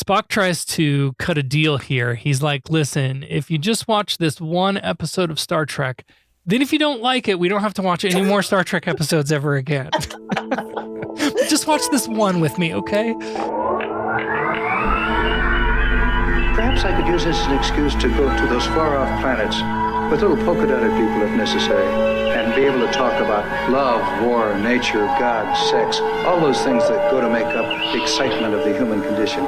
Spock tries to cut a deal here. He's like, listen, if you just watch this one episode of Star Trek, then if you don't like it, we don't have to watch any more Star Trek episodes ever again. Just watch this one with me, okay? Perhaps I could use this as an excuse to go to those far-off planets with little polka-dotted people if necessary, and be able to talk about love, war, nature, God, sex, all those things that go to make up the excitement of the human condition.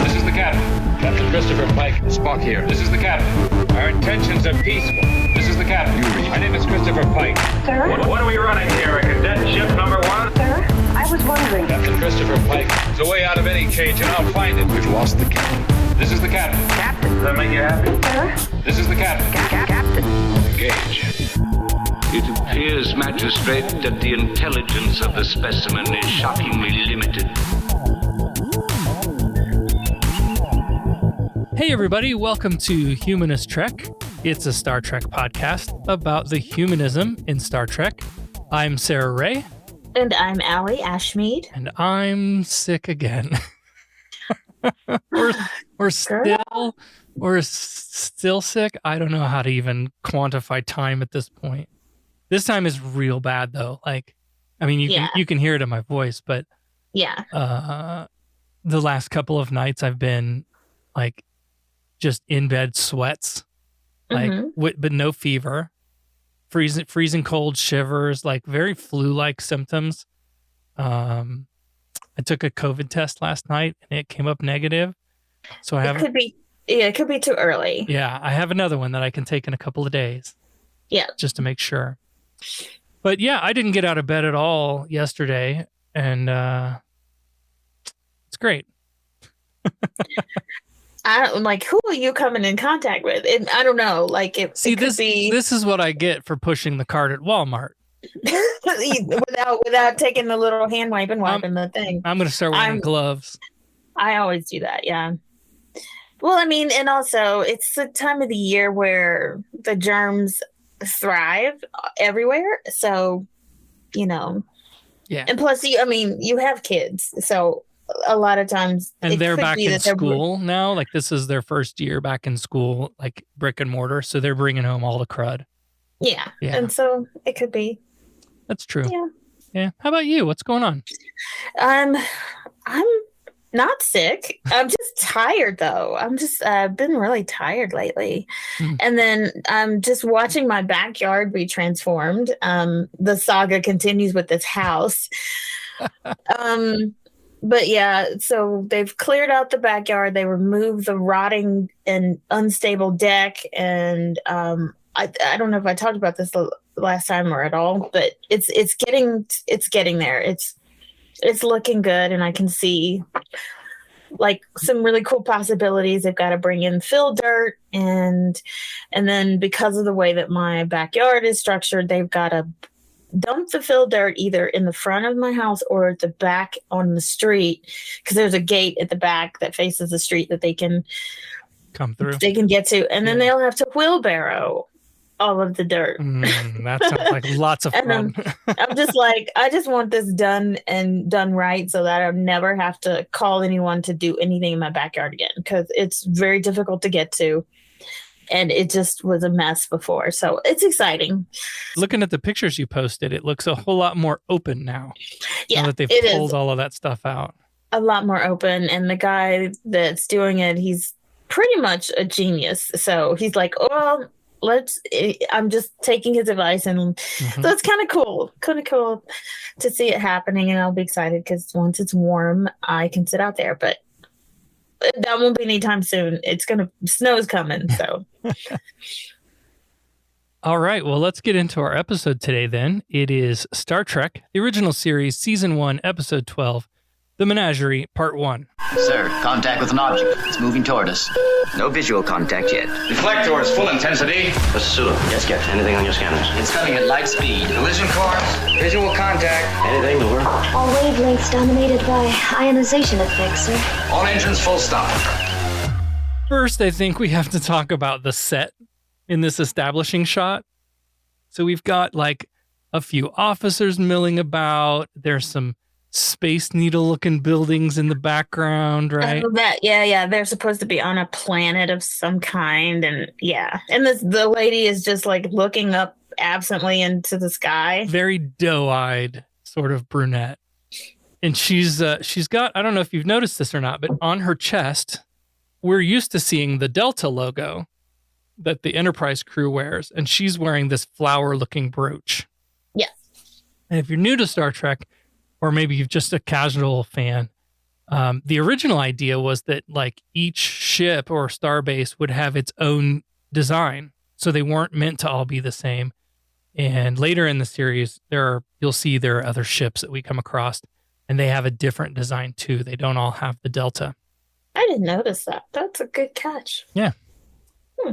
This is the captain. Captain Christopher Pike. Spock here. This is the captain. Our intentions are peaceful. This is the captain. My name is Christopher Pike. Sir? What are we running here? A cadet ship number 1? Sir, I was wondering. Captain Christopher Pike is a way out of any cage, and I'll find it. We've lost the captain. This is the captain. Captain. Does that make you happy? Sir? This is the captain. Captain. Engage. It appears, Magistrate, that the intelligence of the specimen is shockingly limited. Hey everybody, welcome to Humanist Trek. It's a Star Trek podcast about the humanism in Star Trek. I'm Sarah Ray. And I'm Allie Ashmead. And I'm sick again. we're still sick. I don't know how to even quantify time at this point. This time is real bad though. You can hear it in my voice, but the last couple of nights I've been like just in bed sweats, but no fever, freezing cold, shivers, like very flu-like symptoms. I took a COVID test last night and it came up negative. So it could be too early. Yeah, I have another one that I can take in a couple of days. Yeah. Just to make sure. But yeah, I didn't get out of bed at all yesterday, and it's great. Who are you coming in contact with? I don't know. This is what I get for pushing the cart at Walmart. without taking the little hand wipe and wiping the thing. I'm going to start wearing gloves. I always do that, yeah. Well, and also it's the time of the year where the germs thrive everywhere. So, yeah. And plus, you have kids, so a lot of times, and they're back in school now. Like this is their first year back in school, like brick and mortar. So they're bringing home all the crud. Yeah. And so it could be. That's true. Yeah. How about you? What's going on? I'm not sick. I'm just tired though. I've been really tired lately. And then I'm just watching my backyard be transformed. The saga continues with this house. But yeah, so they've cleared out the backyard. They removed the rotting and unstable deck. And I don't know if I talked about this the last time or at all, but it's getting there. It's looking good, and I can see like some really cool possibilities. They've got to bring in fill dirt, and then because of the way that my backyard is structured, they've got to dump the fill dirt either in the front of my house or at the back on the street, because there's a gate at the back that faces the street that they can come through. They can get to, and then they'll have to wheelbarrow all of the dirt. That sounds like lots of fun. I'm just like, I just want this done and done right so that I never have to call anyone to do anything in my backyard again, because it's very difficult to get to. And it just was a mess before. So it's exciting. Looking at the pictures you posted, it looks a whole lot more open now. Yeah, now that they've pulled all of that stuff out. A lot more open. And the guy that's doing it, he's pretty much a genius. So he's like, well, I'm just taking his advice. And so it's kind of cool. Kind of cool to see it happening. And I'll be excited because once it's warm, I can sit out there. But that won't be anytime soon. Snow's coming, so. All right, well, let's get into our episode today then. It is Star Trek, the original series, Season 1, Episode 12, The Menagerie, Part 1. Sir, contact with an object. It's moving toward us. No visual contact yet. Deflectors, full intensity. Pursuit. Yes, Captain. Anything on your scanners? It's coming at light speed. Collision course. Visual contact. Anything, over? All wavelengths dominated by ionization effects, sir. All engines full stop. First, I think we have to talk about the set in this establishing shot. So we've got like a few officers milling about. There's some Space Needle looking buildings in the background, right? Yeah. They're supposed to be on a planet of some kind, and the lady is just like looking up absently into the sky. Very doe-eyed, sort of brunette. And she's got, I don't know if you've noticed this or not, but on her chest, we're used to seeing the Delta logo that the Enterprise crew wears, and she's wearing this flower-looking brooch. Yes. And if you're new to Star Trek, or maybe you're just a casual fan, the original idea was that like each ship or starbase would have its own design, so they weren't meant to all be the same. And later in the series, you'll see there are other ships that we come across, and they have a different design too. They don't all have the Delta. I didn't notice that. That's a good catch. Yeah.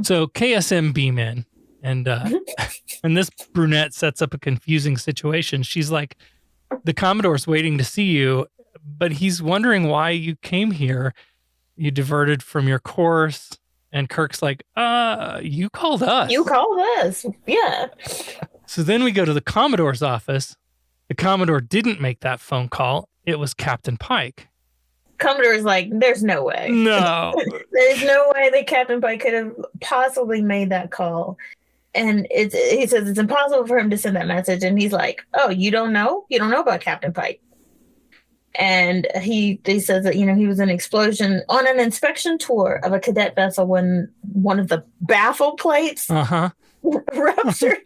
So KSM beam in, and and this brunette sets up a confusing situation. She's like, the Commodore's waiting to see you, but he's wondering why you came here. You diverted from your course. And Kirk's like, you called us. You called us. Yeah. So then we go to the Commodore's office. The Commodore didn't make that phone call. It was Captain Pike. Commodore's like, there's no way. No. There's no way that Captain Pike could have possibly made that call. And he says it's impossible for him to send that message. And he's like, oh, you don't know? You don't know about Captain Pike. And he says that, he was in an explosion on an inspection tour of a cadet vessel when one of the baffle plates ruptured.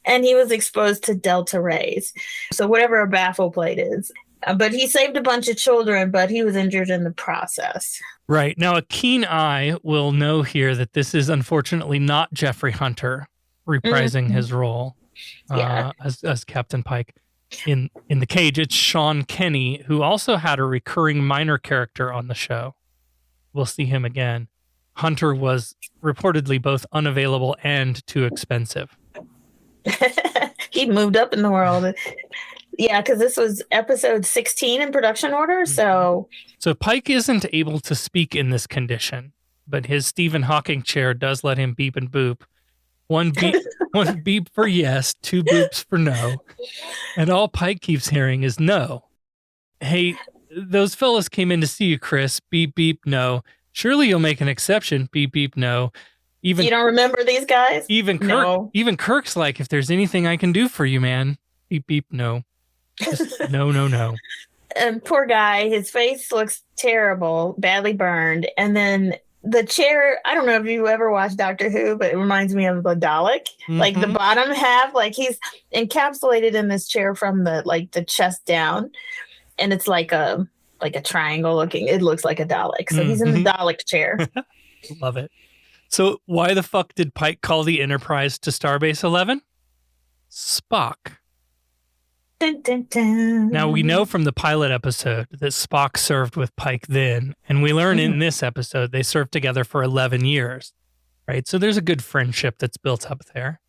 And he was exposed to delta rays. So whatever a baffle plate is. But he saved a bunch of children, but he was injured in the process. Right. Now, a keen eye will know here that this is unfortunately not Jeffrey Hunter reprising his role as Captain Pike in the cage. It's Sean Kenny, who also had a recurring minor character on the show. We'll see him again. Hunter was reportedly both unavailable and too expensive. He moved up in the world. Yeah, because this was episode 16 in production order, so Pike isn't able to speak in this condition, but his Stephen Hawking chair does let him beep and boop. One beep for yes, two boops for no, and all Pike keeps hearing is no. Hey, those fellas came in to see you, Chris. Beep, beep, no. Surely you'll make an exception. Beep, beep, no. Even you don't remember these guys? Even Kirk's like, if there's anything I can do for you, man. Beep, beep, no. Just no. And poor guy, his face looks terrible, badly burned. And then the chair, I don't know if you ever watched Doctor Who, but it reminds me of the Dalek. Like the bottom half, like he's encapsulated in this chair from the chest down. And it's like a triangle looking. It looks like a Dalek. So he's in the Dalek chair. Love it. So why the fuck did Pike call the Enterprise to Starbase 11? Spock. Dun, dun, dun. Now, we know from the pilot episode that Spock served with Pike then, and we learn in this episode they served together for 11 years, right? So there's a good friendship that's built up there.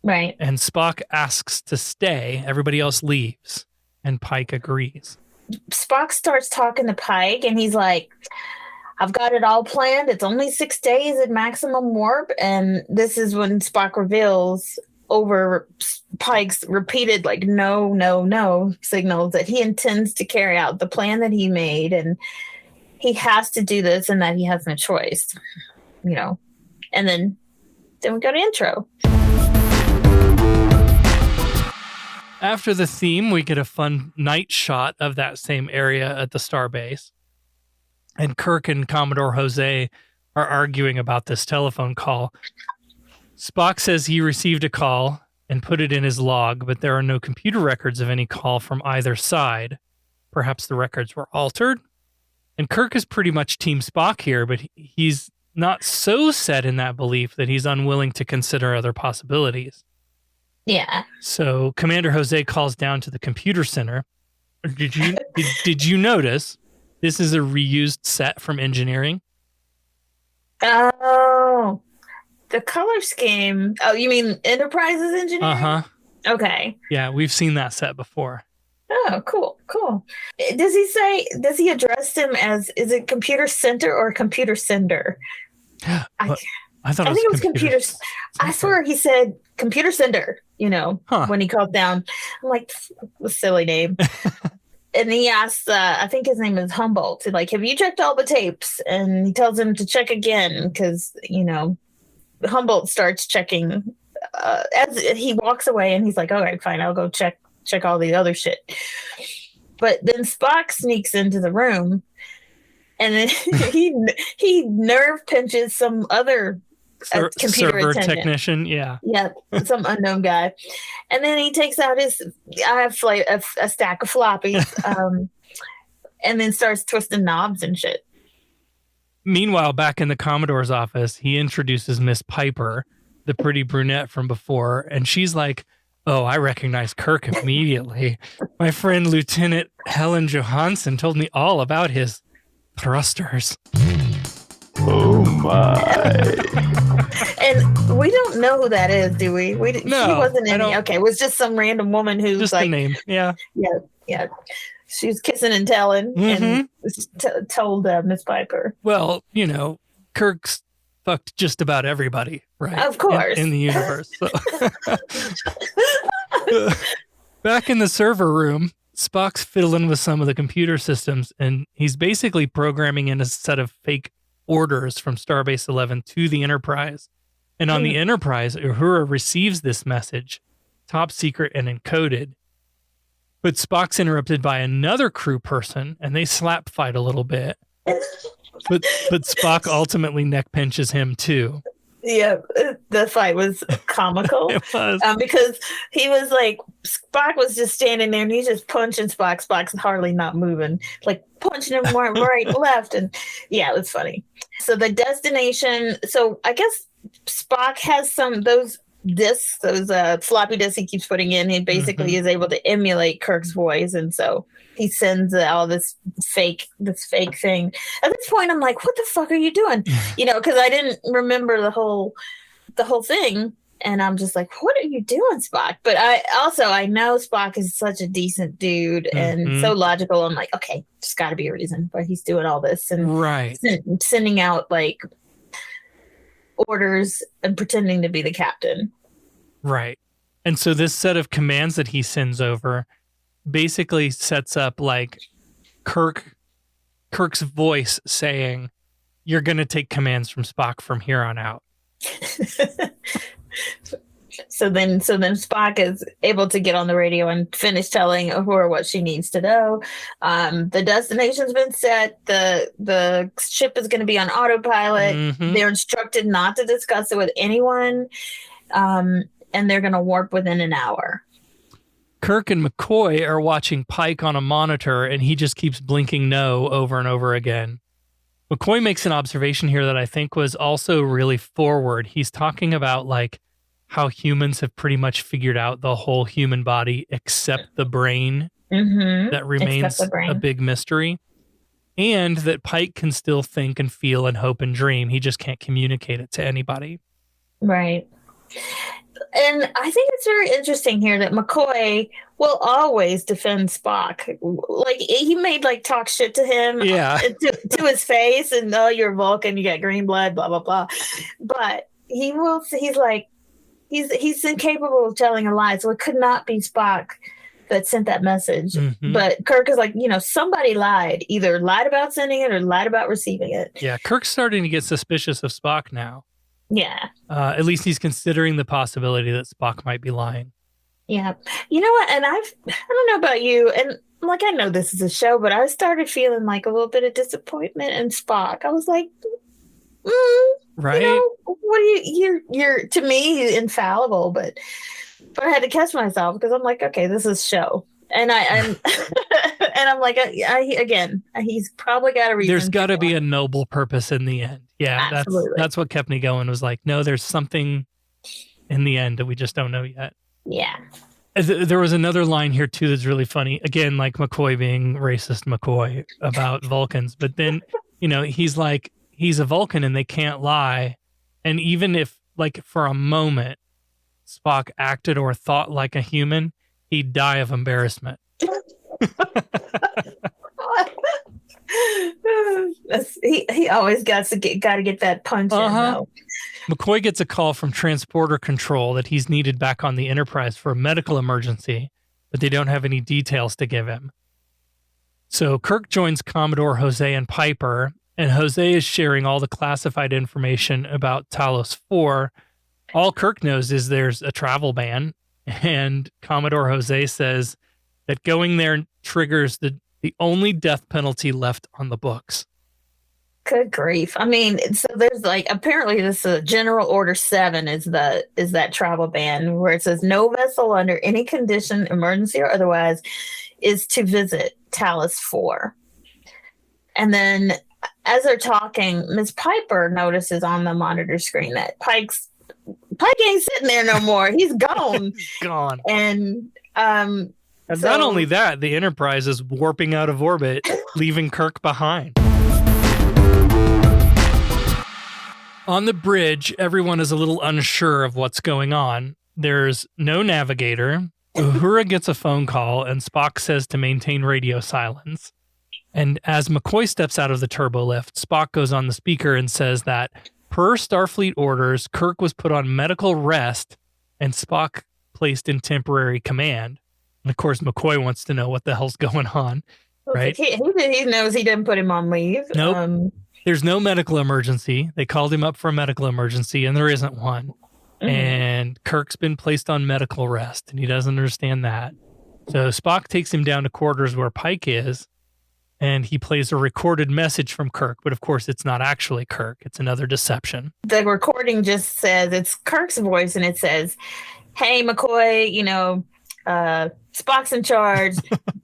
Right. And Spock asks to stay. Everybody else leaves, and Pike agrees. Spock starts talking to Pike, and he's like, I've got it all planned. It's only 6 days at maximum warp. And this is when Spock reveals over Pike's repeated no signals that he intends to carry out the plan that he made, and he has to do this and that he has no choice, and then we go to intro. After the theme, we get a fun night shot of that same area at the starbase, and Kirk and Commodore Jose are arguing about this telephone call. Spock says he received a call and put it in his log, but there are no computer records of any call from either side. Perhaps the records were altered. And Kirk is pretty much Team Spock here, but he's not so set in that belief that he's unwilling to consider other possibilities. Yeah. So Commander Jose calls down to the computer center. Did you notice this is a reused set from engineering? Oh. The color scheme. Oh, you mean Enterprise's engineering? Uh-huh. Okay. Yeah, we've seen that set before. Oh, cool. Does he address him as, is it computer center or computer sender? I think it was computer center. I swear he said computer sender, when he called down. I'm like, a silly name. and he asks, I think his name is Humboldt, like, have you checked all the tapes? And he tells him to check again because, Humboldt starts checking as he walks away, and he's like, all right, fine, I'll go check all the other shit. But then Spock sneaks into the room, and then he nerve pinches some other computer server attendant. Technician, yeah, some unknown guy, and then he takes out I have like a stack of floppies, and then starts twisting knobs and shit. Meanwhile, back in the Commodore's office, he introduces Miss Piper, the pretty brunette from before, and she's like, oh, I recognize Kirk immediately. My friend Lieutenant Helen Johansson told me all about his thrusters. Oh my. And we don't know who that is, do we? No, she wasn't in it. Okay, it was just some random woman who's just like, a name. Yeah. She was kissing and telling, and told Miss Piper. Well, Kirk's fucked just about everybody, right? Of course. In the universe. So. Back in the server room, Spock's fiddling with some of the computer systems, and he's basically programming in a set of fake orders from Starbase 11 to the Enterprise. And on the Enterprise, Uhura receives this message, top secret and encoded. But Spock's interrupted by another crew person, and they slap fight a little bit. But Spock ultimately neck pinches him too. Yeah, the fight was comical. It was. Because he was like, Spock was just standing there and he's just punching Spock. Spock's hardly not moving, like punching him right, left. And yeah, it was funny. So the destination, so I guess Spock has those discs, those floppy disks he keeps putting in. He basically is able to emulate Kirk's voice. And so he sends all this fake thing. At this point, I'm like, what the fuck are you doing? Because I didn't remember the whole thing. And I'm just like, what are you doing, Spock? But I know Spock is such a decent dude and so logical. I'm like, okay, there's got to be a reason why he's doing all this. And sending out like orders and pretending to be the captain. Right. And so this set of commands that he sends over basically sets up like Kirk's voice saying, you're going to take commands from Spock from here on out. So then Spock is able to get on the radio and finish telling Uhura what she needs to know. The destination's been set. The ship is going to be on autopilot. They're instructed not to discuss it with anyone. And they're going to warp within an hour. Kirk and McCoy are watching Pike on a monitor, and he just keeps blinking no over and over again. McCoy makes an observation here that I think was also really forward. He's talking about like how humans have pretty much figured out the whole human body except the brain. That remains a big mystery. And that Pike can still think and feel and hope and dream. He just can't communicate it to anybody. Right. And I think it's very interesting here that McCoy will always defend Spock. Like he made like talk shit to him, to his face, and you're Vulcan, you got green blood, blah blah blah. But he's like he's incapable of telling a lie, so it could not be Spock that sent that message. But Kirk is like, somebody lied, either lied about sending it or lied about receiving it. Yeah, Kirk's starting to get suspicious of Spock now. Yeah. At least he's considering the possibility that Spock might be lying. Yeah. You know what? And I don't know about you, and like I know this is a show, but I started feeling like a little bit of disappointment in Spock. I was like, right? What are you're to me infallible, but I had to catch myself because I'm like, okay, this is show. And I'm and I'm like, he's probably got a reason. There's got to be a noble purpose in the end. Yeah, that's what kept me going. Was like, no, there's something in the end that we just don't know yet. Yeah. There was another line here too that's really funny. Again, like McCoy being racist McCoy about Vulcans, but then he's like, he's a Vulcan and they can't lie. And even if like for a moment Spock acted or thought like a human, he'd die of embarrassment. He always got to get that punch in, though. McCoy gets a call from transporter control that he's needed back on the Enterprise for a medical emergency, but they don't have any details to give him. So Kirk joins Commodore Jose and Piper, and Jose is sharing all the classified information about Talos IV. All Kirk knows is there's a travel ban, and Commodore Jose says that going there triggers the only death penalty left on the books. Good grief. I mean, so there's like, apparently this General Order 7 is that travel ban where it says no vessel under any condition, emergency or otherwise, is to visit Talos IV. And then as they're talking, Miss Piper notices on the monitor screen that Pike ain't sitting there no more. He's gone. He's gone. And not only that, the Enterprise is warping out of orbit, leaving Kirk behind. On the bridge, everyone is a little unsure of what's going on. There's no navigator. Uhura gets a phone call, and Spock says to maintain radio silence. And as McCoy steps out of the turbo lift, Spock goes on the speaker and says that per Starfleet orders, Kirk was put on medical rest and Spock placed in temporary command. And of course, McCoy wants to know what the hell's going on, right? He knows he didn't put him on leave. Nope. There's no medical emergency. They called him up for a medical emergency, and there isn't one. Mm-hmm. And Kirk's been placed on medical rest, and he doesn't understand that. So Spock takes him down to quarters where Pike is, and he plays a recorded message from Kirk. But of course, it's not actually Kirk. It's another deception. The recording just says, it's Kirk's voice, and it says, hey, McCoy, Spock's in charge.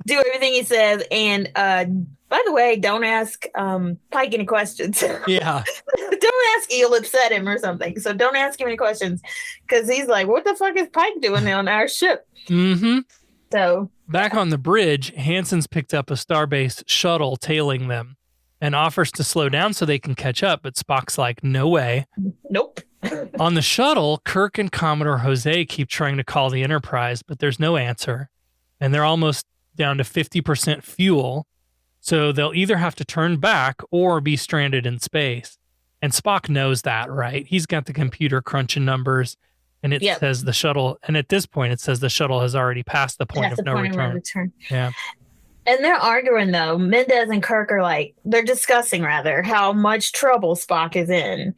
Do everything he says. And by the way, don't ask Pike any questions. Yeah. Don't ask, he'll upset him or something. So don't ask him any questions because he's like, what the fuck is Pike doing on our ship? Mm-hmm. So back on the bridge, Hansen's picked up a Starbase shuttle tailing them and offers to slow down so they can catch up. But Spock's like, no way. Nope. On the shuttle, Kirk and Commodore Jose keep trying to call the Enterprise, but there's no answer. And they're almost down to 50% fuel. So they'll either have to turn back or be stranded in space. And Spock knows that, right? He's got the computer crunching numbers, and it says the shuttle, and at this point it says the shuttle has already passed the point of no return. Yeah. And they're arguing, though. Mendez and Kirk are like, they're discussing, rather, how much trouble Spock is in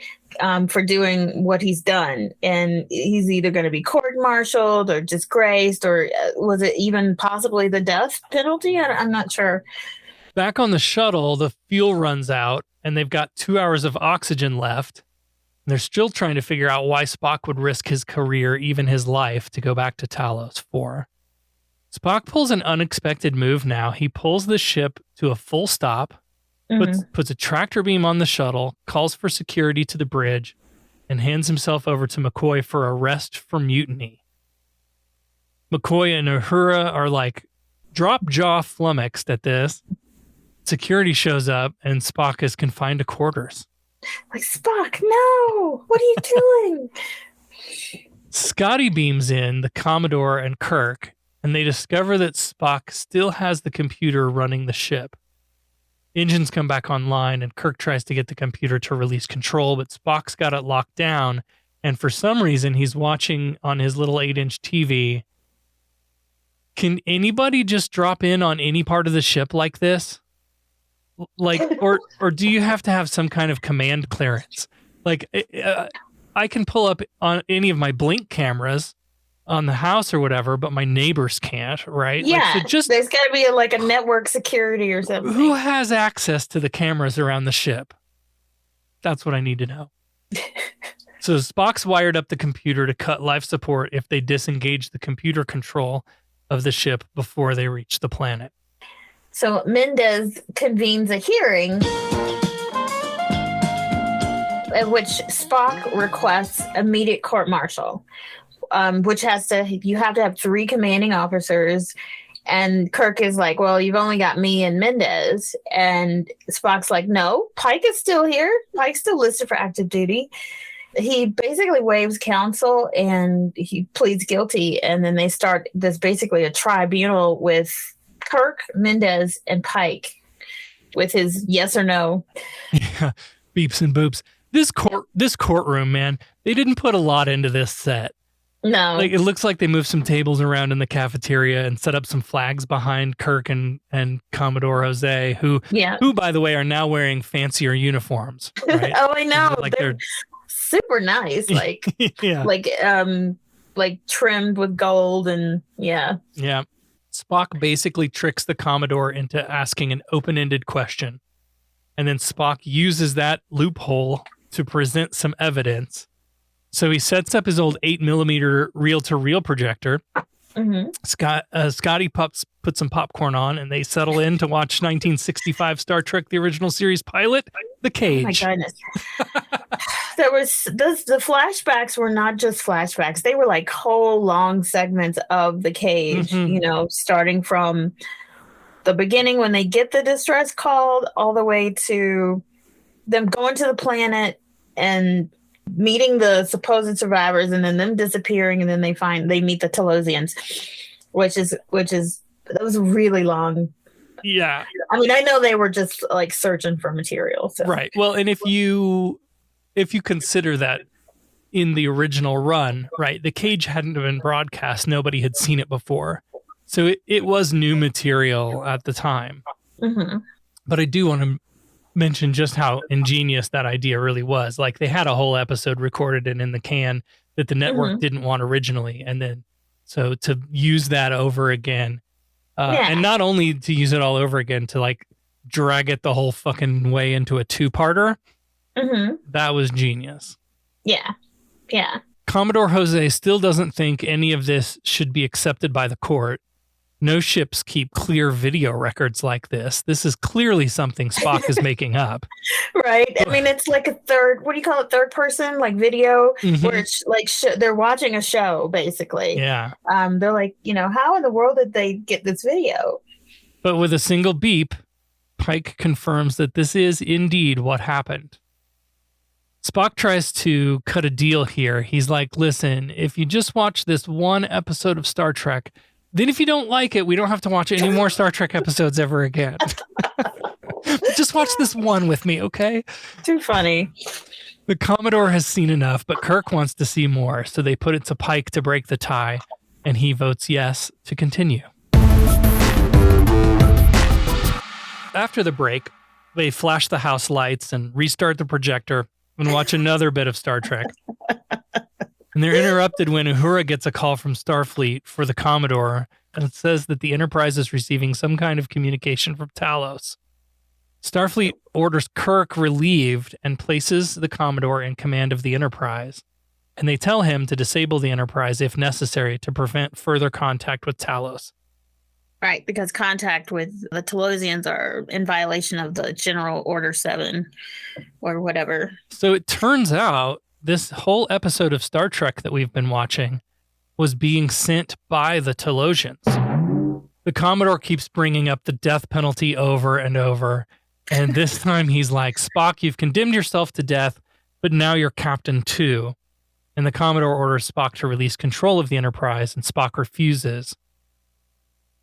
for doing what he's done. And he's either going to be court-martialed or disgraced, or was it even possibly the death penalty? I'm not sure. Back on the shuttle, the fuel runs out, and they've got 2 hours of oxygen left. They're still trying to figure out why Spock would risk his career, even his life, to go back to Talos IV. Spock pulls an unexpected move now. He pulls the ship to a full stop, puts a tractor beam on the shuttle, calls for security to the bridge, and hands himself over to McCoy for arrest for mutiny. McCoy and Uhura are like drop-jaw flummoxed at this. Security shows up, and Spock is confined to quarters. Like, Spock, no! What are you doing? Scotty beams in the Commodore and Kirk, and they discover that Spock still has the computer running the ship. Engines come back online, and Kirk tries to get the computer to release control, but Spock's got it locked down, and for some reason, he's watching on his little 8-inch TV. Can anybody just drop in on any part of the ship like this? Like, or do you have to have some kind of command clearance? Like, I can pull up on any of my Blink cameras on the house or whatever, but my neighbors can't, right? Yeah, like, so there's got to be a network security or something. Who has access to the cameras around the ship? That's what I need to know. So Spock's wired up the computer to cut life support if they disengage the computer control of the ship before they reach the planet. So Mendez convenes a hearing at which Spock requests immediate court-martial, which you have to have 3 commanding officers. And Kirk is like, well, you've only got me and Mendez. And Spock's like, no, Pike is still here. Pike's still listed for active duty. He basically waives counsel and he pleads guilty. And then they start this basically a tribunal with Kirk, Mendez, and Pike with his yes or no. Yeah, beeps and boops. This courtroom, man, they didn't put a lot into this set. No. Like, it looks like they moved some tables around in the cafeteria and set up some flags behind Kirk and Commodore Jose, who, by the way, are now wearing fancier uniforms. Right? Oh, I know. Like they're super nice. Like, like trimmed with gold and yeah. Spock basically tricks the Commodore into asking an open-ended question. And then Spock uses that loophole to present some evidence. So he sets up his old 8mm reel-to-reel projector. Scotty puts some popcorn on, and they settle in to watch 1965 Star Trek, the original series pilot, The Cage. Oh my goodness. The flashbacks were not just flashbacks. They were like whole long segments of The Cage, starting from the beginning when they get the distress call all the way to them going to the planet and meeting the supposed survivors and then them disappearing, and then they meet the Talosians, which is that was really long. Yeah. I mean, I know they were just like searching for material. So. Right. Well, and if you consider that in the original run, right, The Cage hadn't been broadcast. Nobody had seen it before. So it was new material at the time. But I do want to mention just how ingenious that idea really was. Like, they had a whole episode recorded and in the can that the network didn't want originally. And then, so to use that over again, and not only to use it all over again, to like drag it the whole fucking way into a two-parter, that was genius. Yeah. Commodore Jose still doesn't think any of this should be accepted by the court. No ships keep clear video records like this. This is clearly something Spock is making up. Right. I mean, it's like a third person, like video, where it's like they're watching a show, basically. Yeah. They're like, how in the world did they get this video? But with a single beep, Pike confirms that this is indeed what happened. Spock tries to cut a deal here. He's like, listen, if you just watch this one episode of Star Trek, then if you don't like it, we don't have to watch any more Star Trek episodes ever again. Just watch this one with me, okay? Too funny. The Commodore has seen enough, but Kirk wants to see more, so they put it to Pike to break the tie, and he votes yes to continue. After the break, they flash the house lights and restart the projector and watch another bit of Star Trek. And they're interrupted when Uhura gets a call from Starfleet for the Commodore, and it says that the Enterprise is receiving some kind of communication from Talos. Starfleet orders Kirk relieved and places the Commodore in command of the Enterprise, and they tell him to disable the Enterprise if necessary to prevent further contact with Talos. Right, because contact with the Talosians are in violation of the General Order 7 or whatever. So it turns out this whole episode of Star Trek that we've been watching was being sent by the Talosians. The Commodore keeps bringing up the death penalty over and over. And this time he's like, Spock, you've condemned yourself to death, but now you're captain too. And the Commodore orders Spock to release control of the Enterprise, and Spock refuses.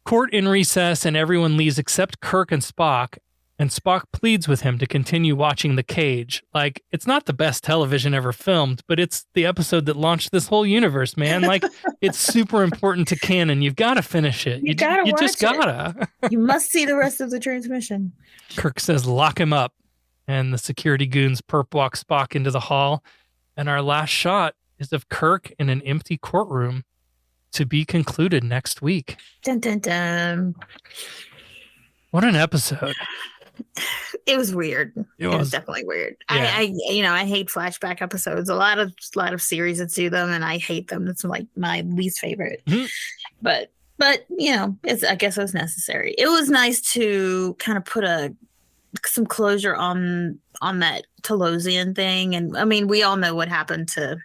Court in recess, and everyone leaves except Kirk and Spock pleads with him to continue watching The Cage. Like, it's not the best television ever filmed, but it's the episode that launched this whole universe, man. Like, it's super important to canon. You've got to finish it. You just gotta. You must see the rest of the transmission. Kirk says, lock him up. And the security goons perp walk Spock into the hall. And our last shot is of Kirk in an empty courtroom, to be concluded next week. Dun, dun, dun. What an episode. It was weird. It was definitely weird. Yeah. I hate flashback episodes. A lot of series that do them, and I hate them. It's like my least favorite. But I guess it was necessary. It was nice to kind of put some closure on that Talosian thing. And I mean, we all know what happened to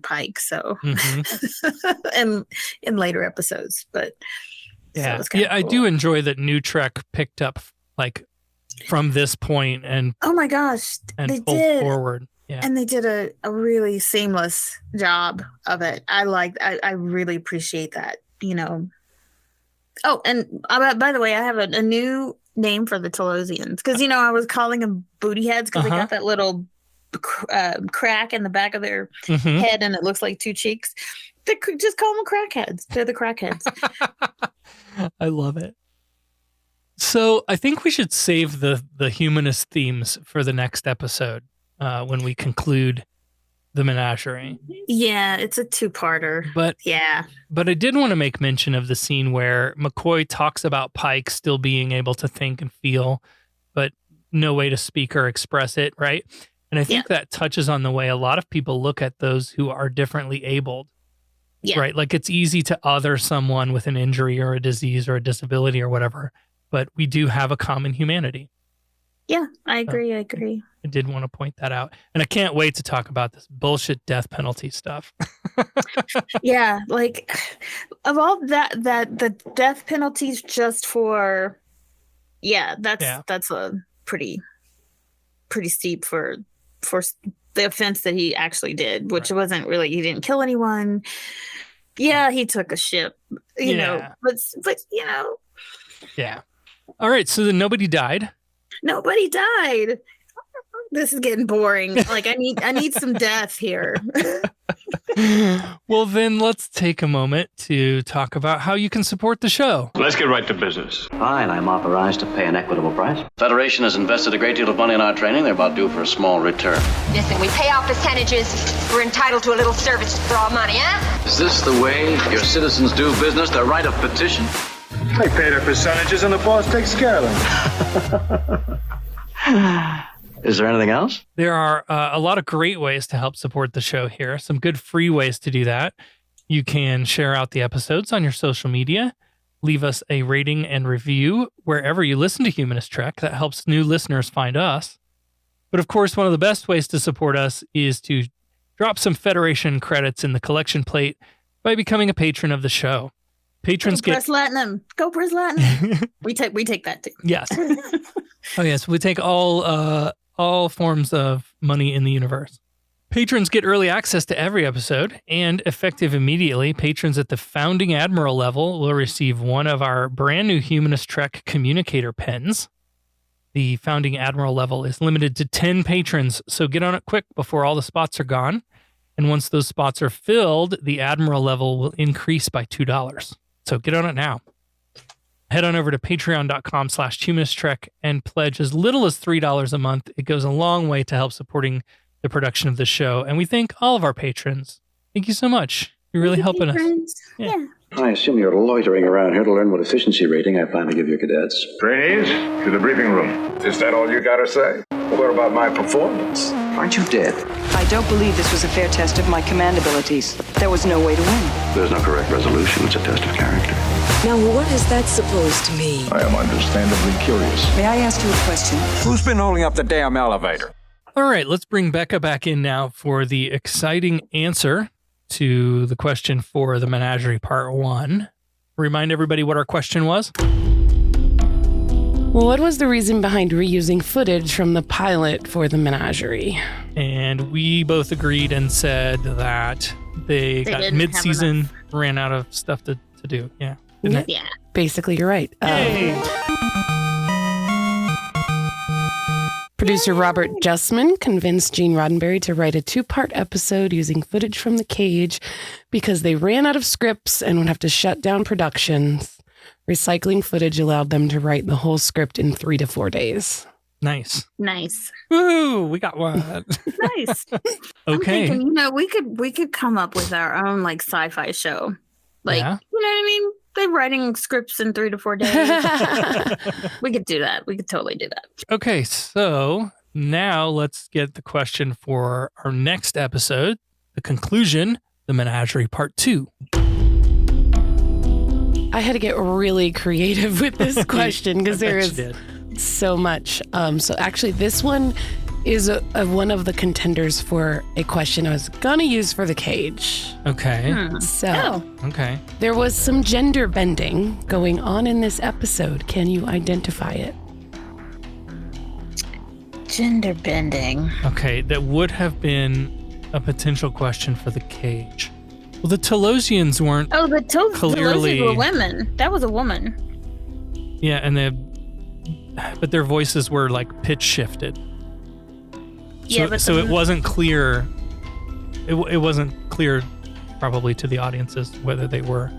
Pike. So, and in later episodes, but yeah, so cool. I do enjoy that New Trek picked up like from this point and oh my gosh, and they pulled did forward. Yeah, and they did a really seamless job of it. I really appreciate that. Oh, and by the way, I have a new name for the Talosians because I was calling them booty heads because they got that little crack in the back of their head and it looks like two cheeks. They could just call them crackheads. They're the crackheads. I love it. So I think we should save the humanist themes for the next episode when we conclude the Menagerie. Yeah, it's a two-parter. But I did want to make mention of the scene where McCoy talks about Pike still being able to think and feel, but no way to speak or express it, right? And I think that touches on the way a lot of people look at those who are differently abled, right? Like it's easy to other someone with an injury or a disease or a disability or whatever, but we do have a common humanity. Yeah, I agree. I did want to point that out. And I can't wait to talk about this bullshit death penalty stuff. Yeah, like of all that the death penalties just for that's a pretty steep for the offense that he actually did, which wasn't really, he didn't kill anyone. Yeah, he took a ship, you know, but you know. Yeah. All right, so then nobody died. Nobody died. This is getting boring. Like I need some death here. Well, then let's take a moment to talk about how you can support the show. Let's get right to business. Fine, I'm authorized to pay an equitable price. Federation has invested a great deal of money in our training. They're about due for a small return. Listen, we pay our percentages. We're entitled to a little service for our money, huh? Is this the way your citizens do business? Their right of petition? They pay their percentages and the boss takes care of them. Is there anything else? There are a lot of great ways to help support the show here. Some good free ways to do that. You can share out the episodes on your social media. Leave us a rating and review wherever you listen to Humanist Trek. That helps new listeners find us. But of course, one of the best ways to support us is to drop some Federation credits in the collection plate by becoming a patron of the show. Patrons Go Press Latinum. Go Press Latinum. we take that too. Yes. Oh yes, we take all forms of money in the universe. Patrons get early access to every episode, and effective immediately, patrons at the Founding Admiral level will receive one of our brand new Humanist Trek communicator pens. The Founding Admiral level is limited to 10 patrons, so get on it quick before all the spots are gone. And once those spots are filled, the Admiral level will increase by $2. So get on it now. Head on over to patreon.com/humanisttrek and pledge as little as $3 a month. It goes a long way to help supporting the production of the show. And we thank all of our patrons. Thank you so much. You're really helping us. Yeah. I assume you're loitering around here to learn what efficiency rating I plan to give your cadets. Trainees, to the briefing room. Is that all you gotta say? What about my performance? Aren't you dead? I don't believe this was a fair test of my command abilities. There was no way to win. There's no correct resolution. It's a test of character. Now, what is that supposed to mean? I am understandably curious. May I ask you a question? Who's been holding up the damn elevator? All right, let's bring Becca back in now for the exciting answer to the question for the Menagerie Part 1. Remind everybody what our question was. What was the reason behind reusing footage from the pilot for the Menagerie? And we both agreed and said that they got mid-season, ran out of stuff to do. Yeah. Yeah. Basically, you're right. Producer Robert Justman convinced Gene Roddenberry to write a 2-part episode using footage from the cage because they ran out of scripts and would have to shut down productions. Recycling footage allowed them to write the whole script in 3 to 4 days. Nice. Woo! We got one. Nice. Okay. I'm thinking, we could come up with our own like sci-fi show. Like, you know what I mean? They're writing scripts in 3 to 4 days. We could do that. We could totally do that. Okay, so now let's get the question for our next episode, the conclusion, the Menagerie Part 2. I had to get really creative with this question because there is so much. So actually, this one is one of the contenders for a question I was going to use for the cage. Okay. Okay. There was some gender bending going on in this episode. Can you identify it? Gender bending. Okay, that would have been a potential question for the cage. Well, the Talosians weren't the clearly... Talosians were women. That was a woman. Yeah, but their voices were like pitch shifted. So it wasn't clear. It wasn't clear, probably to the audiences, whether they were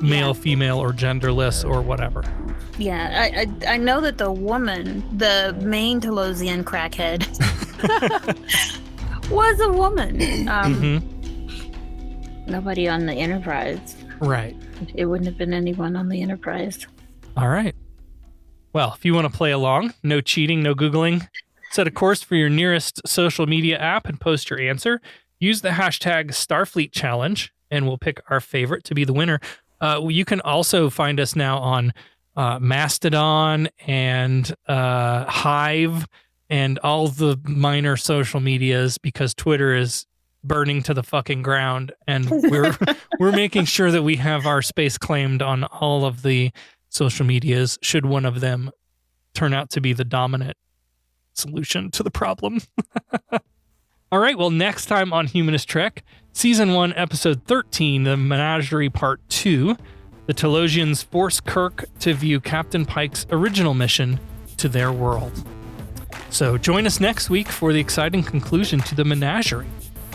male, female, or genderless or whatever. Yeah, I know that the woman, the main Talosian crackhead, was a woman. Nobody on the Enterprise. Right. It wouldn't have been anyone on the Enterprise. All right. Well, if you want to play along, no cheating, no Googling, set a course for your nearest social media app and post your answer. Use the hashtag Starfleet Challenge, and we'll pick our favorite to be the winner. You can also find us now on Mastodon and Hive and all the minor social medias, because Twitter is burning to the fucking ground, and we're making sure that we have our space claimed on all of the social medias should one of them turn out to be the dominant solution to the problem. All right, well, next time on Humanist Trek, Season 1, Episode 13, The Menagerie Part 2, the Talosians force Kirk to view Captain Pike's original mission to their world. So join us next week for the exciting conclusion to The Menagerie.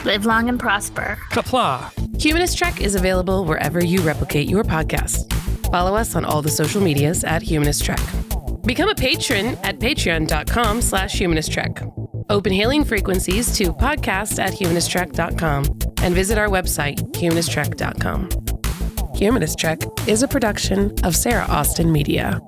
Live long and prosper. Qapla'. Humanist Trek is available wherever you replicate your podcast. Follow us on all the social medias at Humanist Trek. Become a patron at patreon.com/humanisttrek. Open hailing frequencies to podcast@humanisttrek.com and visit our website, humanisttrek.com. Humanist Trek is a production of Sarah Austin Media.